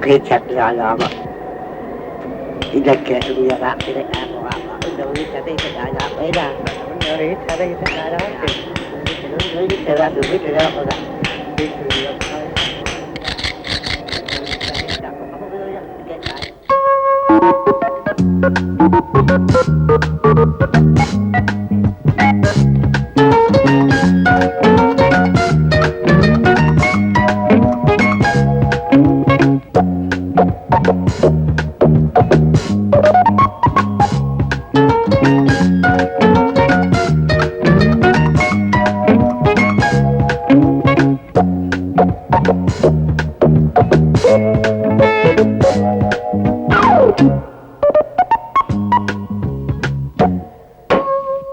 Che c'è la lava, il che lui era il amo, non ricadete la lava, non ricadete la lava, non ricadete la lava.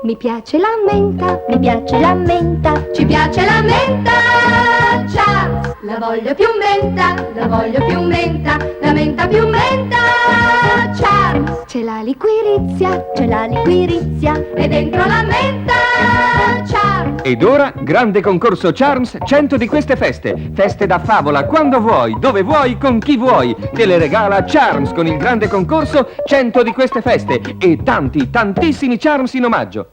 Mi piace la menta, ci piace la menta, Charles, la voglio più menta, la voglio più menta, la menta più menta, Charles. C'è la liquirizia, e dentro la menta, Charles. Ed ora, grande concorso Charms, 100 di queste feste. Feste da favola, quando vuoi, dove vuoi, con chi vuoi. Te le regala Charms con il grande concorso 100 di queste feste. E tanti, tantissimi Charms in omaggio.